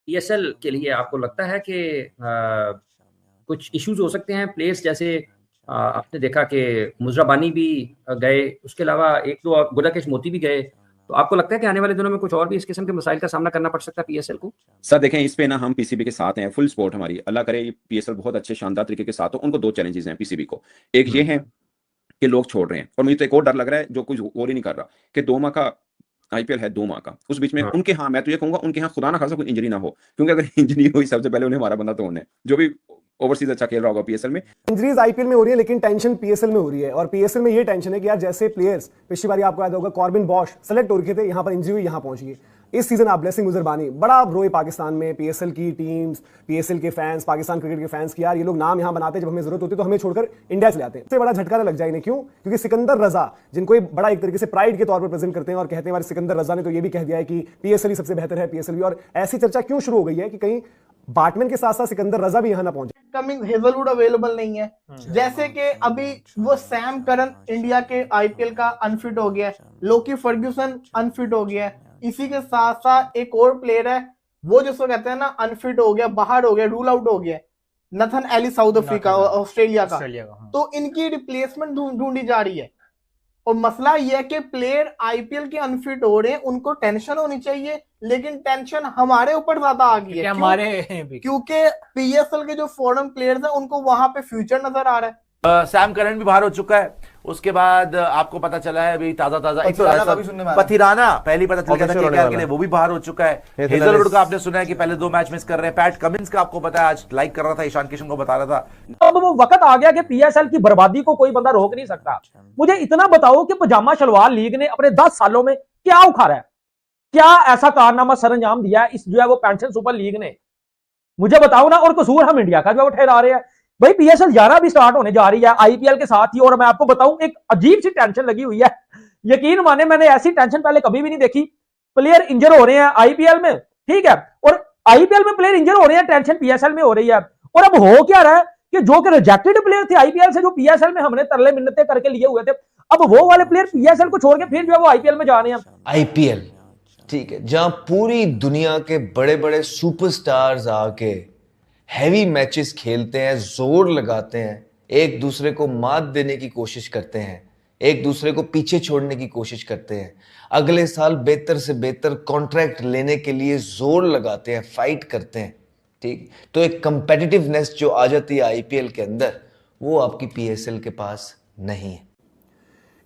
PSL के लिए आपको लगता है कि कुछ इश्यूज हो सकते हैं प्लेयर्स जैसे आपने देखा कि मुजराबानी भी गए, उसके अलावा एक दो और गुडाकेश मोती भी गए, तो आपको लगता है कि आने वाले दिनों में कुछ और भी इस किस्म के मसाइल का सामना करना पड़ सकता है पीएसएल को? सर देखें, इस पे ना हम पीसीबी के साथ हैं, फुल सपोर्ट हमारी। अल्लाह करे ये पीएसएल बहुत अच्छे शानदार तरीके के साथ हो। उनको दो चैलेंजेस हैं पीसीबी को। एक ये हम्म। है कि लोग छोड़ रहे हैं, और मुझे तो एक और डर लग रहा है जो कुछ और ही नहीं कर रहा, कि 2 माह का आईपीएल है, 2 माह का। उस बीच में हाँ। उनके, हाँ मैं तो ये कहूंगा, उनके यहाँ खुदा ना खासा कोई इंजरी ना हो, क्योंकि अगर इंजरी हुई सबसे पहले उन्हें हमारा बंदा तोड़ना है, जो भी ओवरसीज अच्छा खेल रहा होगा पीएसएल में। इंजरीज आईपीएल में हो रही है लेकिन टेंशन पीएसएल में हो रही है। और पीएसएल में ये टेंशन है कि यार जैसे प्लेयर्स पिछली बार आपको याद होगा कॉर्बिन बॉश सेलेक्ट हो रखे थे, यहां पर इंजरी हुई, यहां पहुंच गए। इस सीजन आप ब्लेसिंग मुजरबानी बड़ा रोए पाकिस्तान में, पीएसएल की टीम्स, पीएसएल के फैंस, पाकिस्तान क्रिकेट के फैंस की यार ये लोग नाम यहां बनाते हैं, जब हमें जरूरत होती है तो हमें छोड़कर इंडिया चले आते हैं। सबसे बड़ा झटका ना लग जाए इन्हें, क्यों? क्योंकि सिकंदर रजा, जिनको बड़ा एक तरीके से प्राइड के तौर पर प्रेजेंट करते हैं और कहते हैं सिकंदर रजा ने तो ये भी कह दिया है कि पीएसएल ही सबसे बेहतर है, पीएसएल भी। और ऐसी चर्चा क्यों शुरू हो गई है कि कहीं बाटमैन के साथ साथ सिकंदर रजा भी यहां ना पहुंचे। कमिंग हेजलवुड अवेलेबल नहीं है, जैसे कि अभी वो सैम करन इंडिया के आईपीएल का अनफिट हो गया है, लोकी फर्ग्यूसन अनफिट हो गया है। इसी के साथ साथ एक और प्लेयर है वो जिसको कहते हैं ना अनफिट हो गया, बाहर हो गया, रूल आउट हो गया, Nathan Eli, south Africa, Australia का। तो इनकी रिप्लेसमेंट ढूंढी जा रही है। और मसला यह है कि प्लेयर आईपीएल के अनफिट हो रहे हैं, उनको टेंशन होनी चाहिए, लेकिन टेंशन हमारे ऊपर ज्यादा आ गई है। क्योंकि पीएसएल के जो फॉरेन प्लेयर्स हैं उनको वहां पे फ्यूचर नजर आ रहा है। सैम करन भी बाहर हो चुका है। उसके बाद आपको पता चला है अभी ताजा पथिराना पहले पता चल गया था केकेआर के लिए, वो भी बाहर हो चुका है। हेजलवुड का आपने सुना है कि पहले 2 मैच मिस कर रहे हैं। पैट कमिंस का आपको पता है, आज लाइक कर रहा था, ईशान किशन को बता रहा था। अब वो वक्त आ गया कि पीएसएल की बर्बादी को कोई बंदा रोक नहीं सकता। मुझे इतना बताओ कि पजामा शलवार लीग ने अपने 10 सालों में क्या उखाड़ा है, क्या ऐसा कारनामा सरंजाम दिया है इस जो है वो पेंशन सुपर लीग ने, मुझे बताओ ना। और कसूर हम इंडिया का जो है वो ठहरा रहे हैं। भाई पीएसएल 11 भी स्टार्ट होने जा रही है आईपीएल के साथ ही, और मैं आपको बताऊं एक अजीब सी टेंशन लगी हुई है। यकीन माने मैंने ऐसी टेंशन पहले कभी भी नहीं देखी। प्लेयर इंजर हो रहे हैं आईपीएल में, ठीक है, और आईपीएल में प्लेयर इंजर हो रहे हैं, टेंशन पीएसएल में हो रही है। और अब हो क्या रहा है कि जो कि रिजेक्टेड प्लेयर थे आईपीएल से, जो पीएसएल में हमने तरले मिन्नतें करके लिए हुए थे, अब वो वाले प्लेयर पीएसएल को छोड़ के फिर जो है वो आईपीएल में जा रहे हैं। आईपीएल, ठीक है, जहां पूरी दुनिया के बड़े बड़े सुपरस्टार्स आके हैवी मैचेस खेलते हैं, जोर लगाते हैं, एक दूसरे को मात देने की कोशिश करते हैं, एक दूसरे को पीछे छोड़ने की कोशिश करते हैं, अगले साल बेहतर से बेहतर कॉन्ट्रैक्ट लेने के लिए जोर लगाते हैं, फाइट करते हैं, ठीक। तो एक कंपेटिटिवनेस जो आ जाती है आईपीएल के अंदर, वो आपकी पीएसएल के पास नहीं है।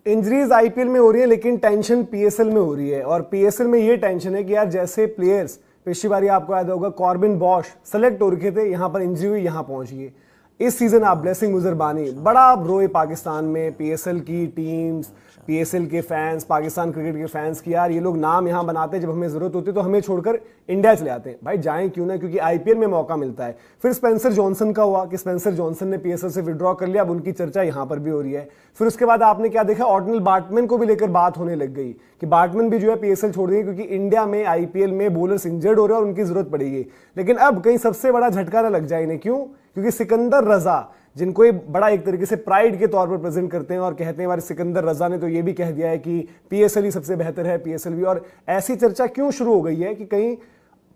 इंजरीज आईपीएल में हो रही है लेकिन टेंशन पीएसएल में हो रही है। और पीएसएल में ये टेंशन है कि यार जैसे प्लेयर्स पिछली बार आपको याद होगा कॉर्बिन बॉश सेलेक्ट हो रखे थे, यहां पर इंजरी हुई, यहां पहुंच गए। इस सीजन आप ब्लेसिंग मुजरबानी बड़ा रोए पाकिस्तान में, पीएसएल की टीम्स, पीएसएल के फैंस, पाकिस्तान क्रिकेट के फैंस की यार ये लोग नाम यहां बनाते हैं, जब हमें जरूरत होती है तो हमें छोड़कर इंडिया चले आते हैं। भाई जाएं क्यों ना, क्योंकि आईपीएल में मौका मिलता है। फिर स्पेंसर जॉनसन का हुआ कि स्पेंसर जॉनसन ने पीएसएल से विड्रॉ कर लिया, अब उनकी चर्चा यहां पर भी हो रही है। फिर उसके बाद आपने क्या देखा, ऑर्डिनल बाटमैन को भी लेकर बात होने लग गई कि बाटमैन भी जो है पीएसएल छोड़ देंगे क्योंकि इंडिया में आईपीएल में बॉलर्स इंजर्ड हो रहे हैं और उनकी जरूरत पड़ेगी। लेकिन अब कहीं सबसे बड़ा झटका ना लग जाए इन्हें, क्यों? क्योंकि सिकंदर रजा, जिनको ये बड़ा एक तरीके से प्राइड के तौर पर प्रेजेंट करते हैं और कहते हैं सिकंदर रजा ने तो ये भी कह दिया है कि पीएसएल ही सबसे बेहतर है, पीएसएल भी। और ऐसी चर्चा क्यों शुरू हो गई है कि कहीं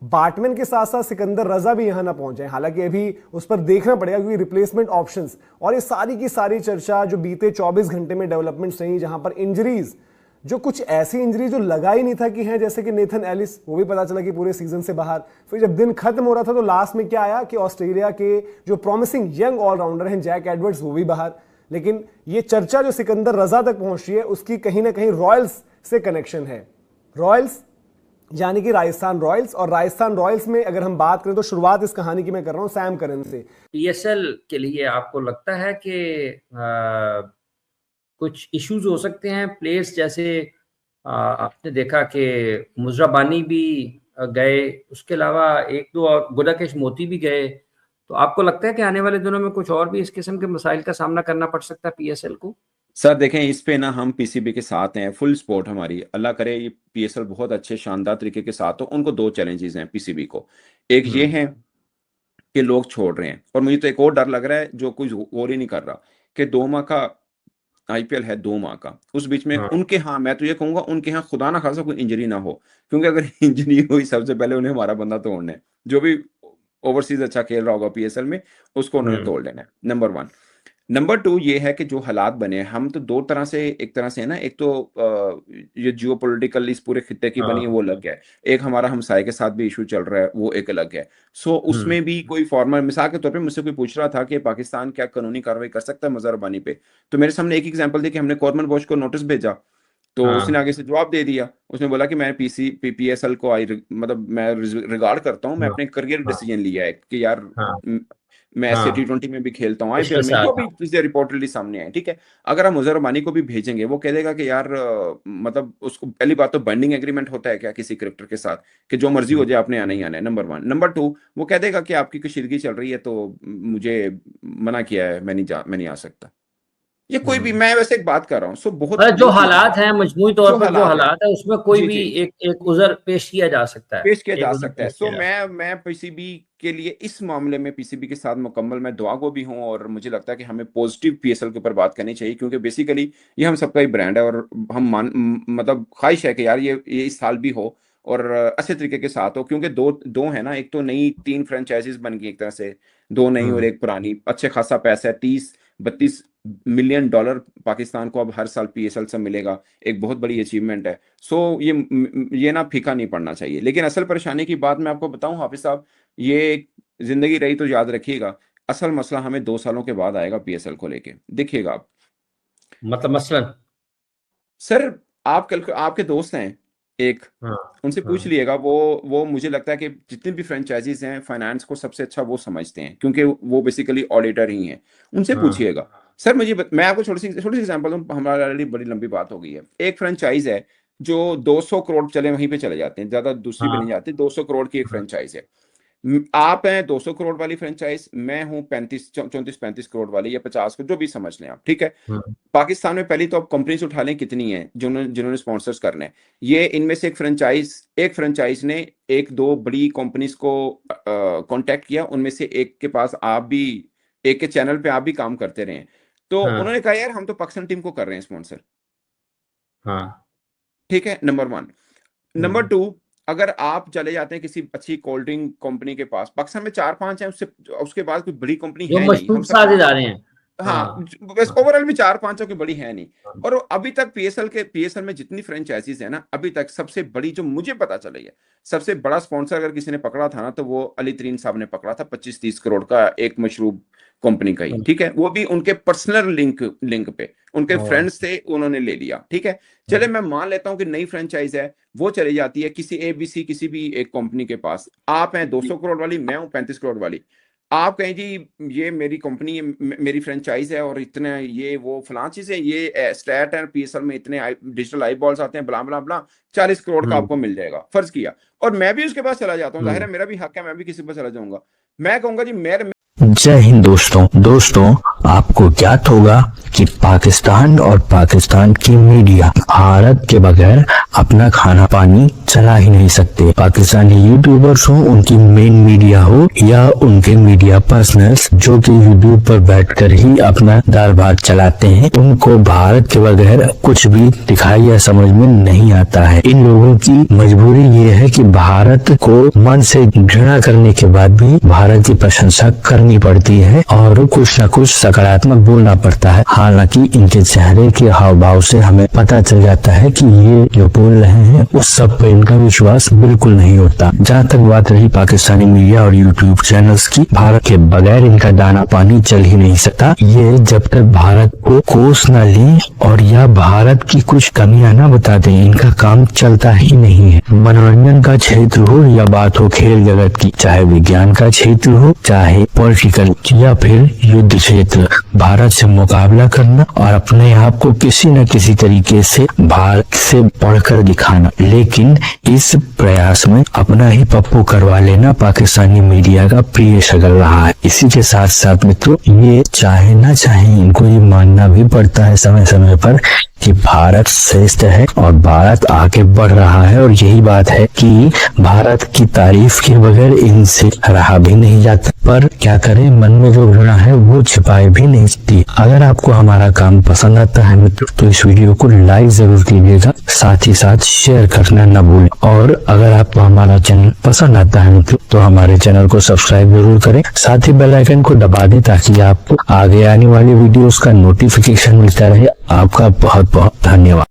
बाटमैन के साथ साथ सिकंदर रजा भी यहां ना पहुंचे। हालांकि अभी उस पर देखना पड़ेगा क्योंकि रिप्लेसमेंट ऑप्शंस और ये सारी की सारी चर्चा जो बीते 24 घंटे में डेवलपमेंट्स रही, जहां पर इंजरीज, जो कुछ ऐसी इंजरी जो लगा ही नहीं था कि है, जैसे कि नेथन एलिस, वो भी पता चला कि पूरे सीजन से बाहर। फिर जब दिन खत्म हो रहा था तो लास्ट में क्या आया कि ऑस्ट्रेलिया के जो प्रॉमिसिंग यंग ऑलराउंडर हैं जैक एडवर्ड्स, वो भी बाहर। लेकिन ये चर्चा जो सिकंदर रजा तक पहुंच रही है उसकी कहीं ना कहीं रॉयल्स से कनेक्शन है। रॉयल्स यानी कि राजस्थान रॉयल्स। और राजस्थान रॉयल्स में अगर हम बात करें तो शुरुआत इस कहानी की मैं कर रहा हूं सैम करन से। पीएसएल के लिए आपको लगता है कि कुछ इश्यूज हो सकते हैं प्लेयर्स जैसे आपने देखा कि मुजराबानी भी गए, उसके अलावा एक दो और गुडाकेश मोती भी गए, तो आपको लगता है कि आने वाले दिनों में कुछ और भी इस किस्म के मसाइल का सामना करना पड़ सकता है पीएसएल को? सर देखें, इस पे ना हम पीसीबी के साथ हैं, फुल सपोर्ट हमारी। अल्लाह करे ये पीएसएल बहुत अच्छे शानदार तरीके के साथ हो। उनको दो चैलेंजेस हैं पीसीबी को। एक ये है कि लोग छोड़ रहे हैं, और मुझे तो एक और डर लग रहा है जो कुछ और ही नहीं कर रहा, कि 2 माह का आईपीएल है 2 माह का, उस बीच में हाँ। उनके यहाँ मैं तो ये कहूंगा उनके यहाँ खुदा ना खासा कोई इंजरी ना हो, क्योंकि अगर इंजरी हुई सबसे पहले उन्हें हमारा बंदा तोड़ना है, जो भी ओवरसीज अच्छा खेल रहा होगा पीएसएल में उसको उन्होंने तोड़ लेना है, नंबर 1। नंबर 2 ये है कि जो हालात बने हैं, हम तो 2 तरह से, एक तरह से है ना, एक तो ये जियोपॉलिटिकल इस पूरे खित्ते की बनी है वो अलग है, एक हमारा हमसाये के साथ भी इशू चल रहा है वो एक अलग है। सो उसमें भी कोई फॉर्मल, मिसाल के तौर पे मुझसे कोई पूछ रहा था कि पाकिस्तान क्या कानूनी कार्रवाई कर सकता है मजहर रब्बानी पे, तो मेरे सामने एक एग्जांपल दी कि हमने कॉर्बन बॉश को नोटिस भेजा, तो उसने आगे से जवाब दे दिया, उसने बोला कि मैं पीएसएल को मतलब मैं रिगार्ड करता हूँ, मैं अपने करियर डिसीजन लिया है कि यार मैं ऐसे T20 में भी खेलता हूँ, आईपीएल में, जो भी चीजें रिपोर्टली सामने आए, ठीक है। अगर हम मुजहर रब्बानी को भी भेजेंगे, वो कह देगा कि यार मतलब उसको पहली बात तो बाइंडिंग एग्रीमेंट होता है क्या किसी क्रिकेटर के साथ कि जो मर्जी हो जाए आपने आना ही आना है, नंबर 1। नंबर 2 वो कह देगा कि आपकी कशीदगी चल रही है तो मुझे मना किया है, मैं नहीं आ सकता। ये कोई भी, मैं वैसे एक बात कर रहा हूँ, सो बहुत जो हालात हैं मजमूई तौर पर जो हालात है उसमें कोई जी, भी जी। एक उज़र पेश किया जा सकता है, पेश किया जा सकता है। सो मैं पीसीबी के लिए इस मामले में पीसीबी के साथ मुकम्मल मैं दुआ को भी हूँ, और मुझे लगता है कि हमें पॉजिटिव पीएसएल के ऊपर बात करनी चाहिए, क्योंकि बेसिकली ये हम सबका ही ब्रांड है, और हम मतलब ख्वाहिश है कि यार ये इस साल भी हो और अच्छे तरीके के साथ हो, क्योंकि दो है ना, एक तो नई 3 फ्रेंचाइजीज बन गई एक तरह से, 2 नई और एक पुरानी, अच्छे खासा पैसा है, 30-32 मिलियन डॉलर पाकिस्तान को अब हर साल पीएसएल से मिलेगा, एक बहुत बड़ी अचीवमेंट है। सो ये ना फीका नहीं पड़ना चाहिए। लेकिन असल परेशानी की बात मैं आपको बताऊं हाफिज साहब, ये जिंदगी रही तो याद रखिएगा, असल मसला हमें 2 सालों के बाद आएगा पीएसएल को लेके, देखिएगा आप। मतलब मसलन सर आप कल आपके दोस्त हैं एक, उनसे पूछ लिएगा, वो मुझे लगता है कि जितनी भी फ्रेंचाइजीज हैं फाइनेंस को सबसे अच्छा वो समझते हैं, क्योंकि वो बेसिकली ऑडिटर ही हैं, उनसे पूछिएगा। सर मैं आपको छोटी सी एग्जांपल दूं, हमारे लिए बड़ी लंबी बात हो गई है। एक फ्रेंचाइज है जो 200 करोड़ चले वहीं पे चले जाते हैं, ज्यादा दूसरी पे नहीं जाते, 200 करोड़ की एक फ्रेंचाइज है। आप हैं 200 करोड़ वाली फ्रेंचाइज, मैं हूं 34-35 करोड़ वाली या 50 को, जो भी समझ लें आप, ठीक है। पाकिस्तान में पहली तो आप कंपनीज उठा लें कितनी हैं जिन्होंने स्पॉन्सर्स करने हैं, ये इनमें से एक फ्रेंचाइज ने 1-2 बड़ी कंपनीज को कांटेक्ट किया, उनमें से एक के पास आप भी, एक के चैनल पे आप भी काम करते रहे, तो उन्होंने कहा यार हम तो पाकिस्तान टीम को कर रहे हैं स्पॉन्सर, ठीक है, नंबर 1। नंबर 2, अगर आप चले जाते हैं किसी अच्छी कोल्ड ड्रिंक कंपनी के पास, पाकिस्तान में 4-5 हैं, उसके बाद कोई बड़ी कंपनी है नहीं, साझेदार हैं, हाँ बस ओवरऑल भी 4-5 की बड़ी है नहीं। और अभी तक पीएसएल में जितनी फ्रेंचाइजीज है ना, अभी तक सबसे बड़ी जो मुझे पता चली है, सबसे बड़ा स्पॉन्सर अगर किसी ने पकड़ा था ना, तो वो अली तरीन साहब ने पकड़ा था, 25-30 करोड़ का एक मशरूब कंपनी का ही, ठीक है, वो भी उनके पर्सनल लिंक पे, उनके फ्रेंड्स थे, उन्होंने ले लिया, ठीक है। चले मैं मान लेता हूं कि नई फ्रेंचाइज है, वो चली जाती है किसी ABC किसी भी एक कंपनी के पास, आप हैं 200 करोड़ वाली, मैं हूं 35 करोड़ वाली, आप कहें जी ये मेरी कंपनी है, मेरी फ्रेंचाइज है, और इतने ये वो फलां चीजें, ये स्टैट है, पीएसएल में इतने डिजिटल आई बॉल्स आते हैं, बला बला बला, 40 करोड़ का आपको मिल जाएगा, फर्ज किया, और मैं भी उसके पास चला जाता हूँ, जाहिर है मेरा भी हक है, मैं भी किसी पर चला जाऊंगा, मैं कहूंगा जी जय हिंद दोस्तों, आपको ज्ञात होगा कि पाकिस्तान और पाकिस्तान की मीडिया भारत के बगैर अपना खाना पानी चला ही नहीं सकते। पाकिस्तानी यूट्यूबर्स हो, उनकी मेन मीडिया हो, या उनके मीडिया पर्सनल्स जो कि यूट्यूब पर बैठकर ही अपना दाल भात चलाते हैं, उनको भारत के बगैर कुछ भी दिखाई या समझ में नहीं आता है। इन लोगों की मजबूरी ये है कि भारत को मन से घृणा करने के बाद भी भारत की प्रशंसा करनी पड़ती है और कुछ न कुछ सकारात्मक बोलना पड़ता है। हालांकि इनके चेहरे के हाव भाव से हमें पता चल जाता है कि ये जो बोल रहे हैं उस सब पर इनका विश्वास बिल्कुल नहीं होता। जहाँ तक बात रही पाकिस्तानी मीडिया और यूट्यूब चैनल्स की, भारत के बगैर इनका दाना पानी चल ही नहीं सकता। ये जब तक भारत को कोस न लें और या भारत की कुछ कमियां न बता दें, इनका काम चलता ही नहीं है। मनोरंजन का क्षेत्र हो या बात हो खेल जगत की, चाहे विज्ञान का क्षेत्र हो, चाहे पॉलिटिकल या फिर युद्ध क्षेत्र, भारत से मुकाबला करना और अपने आप को किसी न किसी तरीके से भारत से बढ़कर दिखाना, लेकिन इस प्रयास में अपना ही पप्पू करवा लेना पाकिस्तानी मीडिया का प्रिय शगल रहा है। इसी के साथ साथ मित्रों, ये चाहे ना चाहे इनको ये मानना भी पड़ता है समय समय पर कि भारत श्रेष्ठ है और भारत आगे बढ़ रहा है, और यही बात है कि भारत की तारीफ के बगैर इनसे रहा भी नहीं जाता। पर क्या करें, मन में जो घृणा है वो छिपाए भी नहीं सकती। अगर आपको हमारा काम पसंद आता है मित्रों तो इस वीडियो को लाइक जरूर कीजिएगा, साथ ही साथ शेयर करना न भूलें। और अगर आपको हमारा चैनल पसंद आता है मित्रों तो हमारे चैनल को सब्सक्राइब जरूर करें, साथ ही बेल आइकन को दबा दें ताकि आपको आगे आने वाली वीडियोस का नोटिफिकेशन मिलता रहे। आपका बहुत बहुत धन्यवाद।